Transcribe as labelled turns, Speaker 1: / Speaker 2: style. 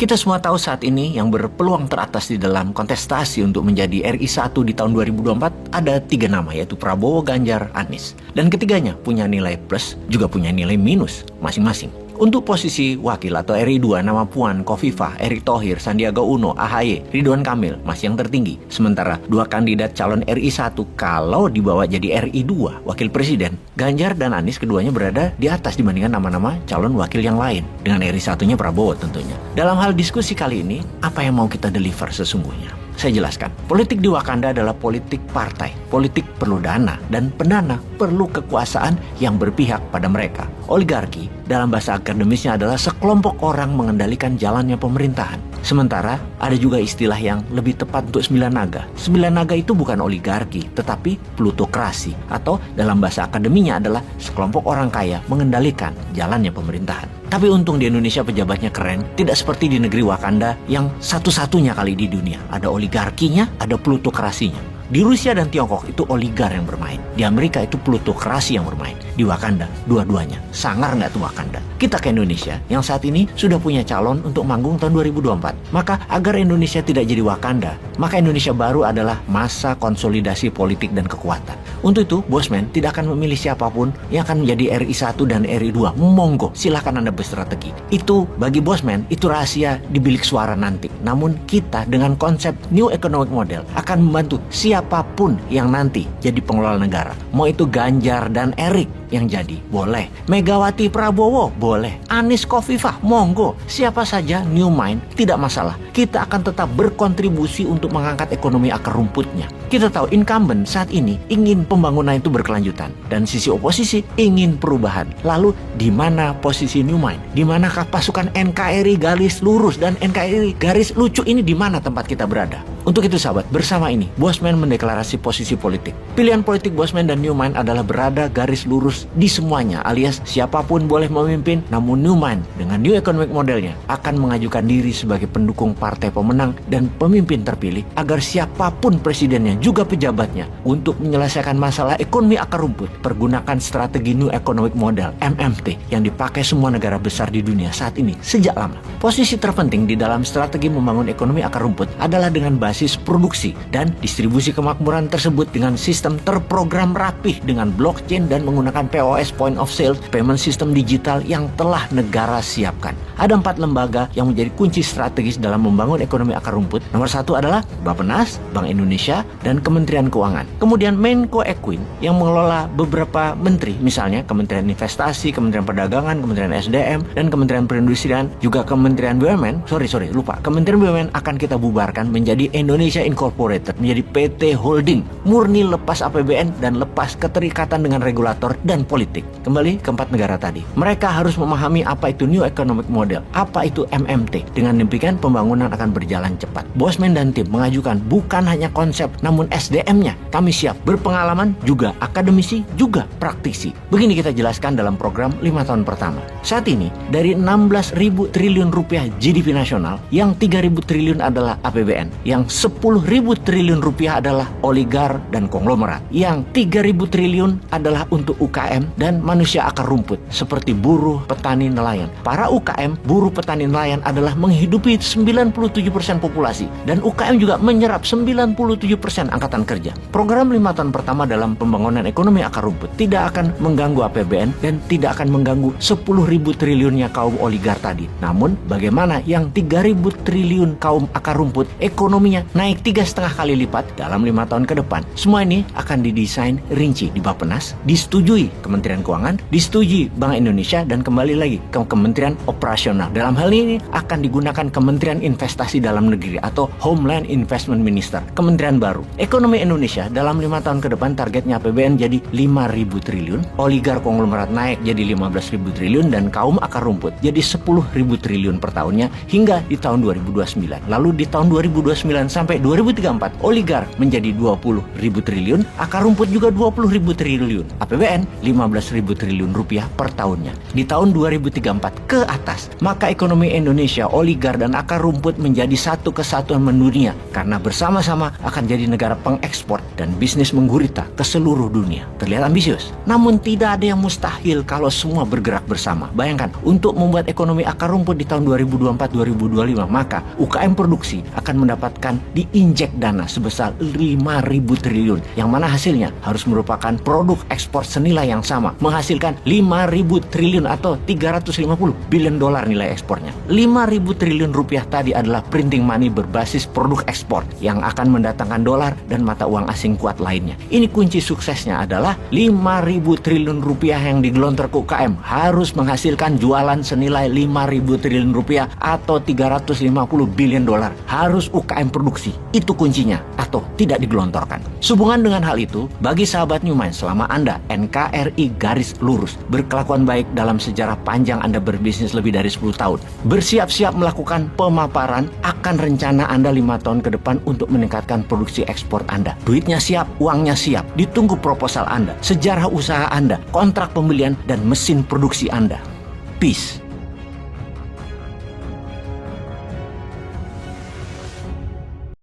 Speaker 1: Kita semua tahu saat ini yang berpeluang teratas di dalam kontestasi untuk menjadi RI 1 di tahun 2024 ada 3 nama, yaitu Prabowo, Ganjar, Anies. Dan ketiganya punya nilai plus, juga punya nilai minus masing-masing. Untuk posisi wakil atau RI 2, nama Puan, Khofifah, Erick Thohir, Sandiaga Uno, AHY, Ridwan Kamil masih yang tertinggi. Sementara 2 kandidat calon RI 1 kalau dibawa jadi RI 2, wakil presiden, Ganjar dan Anies keduanya berada di atas dibandingkan nama-nama calon wakil yang lain. Dengan RI 1-nya Prabowo tentunya. Dalam hal diskusi kali ini, apa yang mau kita deliver sesungguhnya? Saya jelaskan, politik di Wakanda adalah politik partai. Politik perlu dana, dan pendana perlu kekuasaan yang berpihak pada mereka. Oligarki dalam bahasa akademisnya adalah sekelompok orang mengendalikan jalannya pemerintahan. Sementara ada juga istilah yang lebih tepat untuk 9 naga. 9 naga itu bukan oligarki, tetapi plutokrasi. Atau dalam bahasa akademinya adalah sekelompok orang kaya mengendalikan jalannya pemerintahan. Tapi untung di Indonesia pejabatnya keren, tidak seperti di negeri Wakanda yang satu-satunya kali di dunia. Ada oligarkinya, ada plutokrasinya. Di Rusia dan Tiongkok itu oligar yang bermain. Di Amerika itu plutokrasi yang bermain. Di Wakanda, dua-duanya. Sangar nggak tuh Wakanda? Kita ke Indonesia, yang saat ini sudah punya calon untuk manggung tahun 2024. Maka agar Indonesia tidak jadi Wakanda, maka Indonesia baru adalah masa konsolidasi politik dan kekuatan. Untuk itu, Bosman tidak akan memilih siapapun yang akan menjadi RI 1 dan RI 2. Monggo, silahkan Anda berstrategi. Itu bagi Bosman, itu rahasia di bilik suara nanti. Namun kita dengan konsep New Economic Model akan membantu siapapun yang nanti jadi pengelola negara. Mau itu Ganjar dan Erick yang jadi, boleh. Megawati Prabowo, boleh. Anies Khofifah, monggo. Siapa saja new mind, tidak masalah. Kita akan tetap berkontribusi untuk mengangkat ekonomi akar rumputnya. Kita tahu incumbent saat ini ingin pembangunan itu berkelanjutan. Dan sisi oposisi ingin perubahan. Lalu di mana posisi new mind? Di manakah pasukan NKRI garis lurus dan NKRI garis lucu ini, di mana tempat kita berada? Untuk itu sahabat, bersama ini Bosman mendeklarasi posisi politik. Pilihan politik Bosman dan New Mind adalah berada garis lurus di semuanya, alias siapapun boleh memimpin, namun New Mind dengan New Economic Modelnya akan mengajukan diri sebagai pendukung partai pemenang dan pemimpin terpilih agar siapapun presidennya juga pejabatnya untuk menyelesaikan masalah ekonomi akar rumput. Pergunakan strategi New Economic Model MMT yang dipakai semua negara besar di dunia saat ini sejak lama. Posisi terpenting di dalam strategi membangun ekonomi akar rumput adalah dengan basis produksi dan distribusi kemakmuran tersebut dengan sistem terprogram rapih dengan blockchain dan menggunakan POS (Point of Sale) payment system digital yang telah negara siapkan. Ada 4 lembaga yang menjadi kunci strategis dalam membangun ekonomi akar rumput. Nomor 1 adalah Bappenas, Bank Indonesia, dan Kementerian Keuangan. Kemudian Menko Equin yang mengelola beberapa menteri, misalnya Kementerian Investasi, Kementerian Perdagangan, Kementerian SDM, dan Kementerian Perindustrian, juga Kementerian BUMN. Kementerian BUMN akan kita bubarkan menjadi Indonesia Incorporated, menjadi PT Holding, murni lepas APBN dan lepas keterikatan dengan regulator dan politik. Kembali ke 4 negara tadi. Mereka harus memahami apa itu New Economic Model, apa itu MMT. Dengan demikian pembangunan akan berjalan cepat. Bosman dan tim mengajukan bukan hanya konsep, namun SDM-nya. Kami siap berpengalaman, juga akademisi, juga praktisi. Begini kita jelaskan dalam program 5 tahun pertama. Saat ini, dari 16.000 triliun rupiah GDP nasional, yang 3.000 triliun adalah APBN, yang 10.000 triliun rupiah adalah oligar dan konglomerat, yang 3.000 triliun adalah untuk UKM dan manusia akar rumput seperti buruh, petani, nelayan. Para UKM, buruh, petani, nelayan adalah menghidupi 97% populasi, dan UKM juga menyerap 97% angkatan kerja. Program 5 tahun pertama dalam pembangunan ekonomi akar rumput tidak akan mengganggu APBN dan tidak akan mengganggu 10.000 triliunnya kaum oligar tadi. Namun bagaimana yang 3.000 triliun kaum akar rumput ekonominya naik 3,5 kali lipat dalam 5 tahun ke depan? Semua ini akan didesain rinci di Bappenas, disetujui Kementerian Keuangan, disetujui Bank Indonesia, dan kembali lagi ke Kementerian Operasional. Dalam hal ini akan digunakan Kementerian Investasi Dalam Negeri atau Homeland Investment Minister, kementerian baru. Ekonomi Indonesia dalam 5 tahun ke depan targetnya APBN jadi 5.000 triliun, oligar konglomerat naik jadi 15.000 triliun, dan kaum akar rumput jadi 10.000 triliun per tahunnya hingga di tahun 2029. Lalu di tahun 2029 sampai 2034 oligar menjadi 20.000 triliun, akar rumput juga 20.000 triliun, APBN 15.000 triliun rupiah per tahunnya. Di tahun 2034 ke atas maka ekonomi Indonesia, oligar dan akar rumput menjadi satu kesatuan mendunia karena bersama-sama akan jadi negara pengekspor dan bisnis menggurita ke seluruh dunia. Terlihat ambisius, namun tidak ada yang mustahil kalau semua bergerak bersama. Bayangkan, untuk membuat ekonomi akar rumput di tahun 2024-2025, maka UKM produksi akan mendapatkan diinjek dana sebesar 5.000 triliun, yang mana hasilnya harus merupakan produk ekspor senilai yang sama, menghasilkan 5.000 triliun atau 350 billion dolar nilai ekspornya. 5.000 triliun rupiah tadi adalah printing money berbasis produk ekspor yang akan mendatangkan dolar dan mata uang asing kuat lainnya. Ini kunci suksesnya adalah 5.000 triliun rupiah yang digelontor ke UKM harus menghasilkan jualan senilai 5.000 triliun rupiah atau 350 billion dolar. Harus UKM produksi. Itu kuncinya, atau tidak digelontorkan. Sehubungan dengan hal itu, bagi sahabat New Mind, selama Anda NKRI garis lurus berkelakuan baik dalam sejarah panjang Anda berbisnis lebih dari 10 tahun, bersiap-siap melakukan pemaparan akan rencana Anda 5 tahun ke depan untuk meningkatkan produksi ekspor Anda. Duitnya siap, uangnya siap, ditunggu proposal Anda, sejarah usaha Anda, kontrak pembelian, dan mesin produksi Anda. Peace.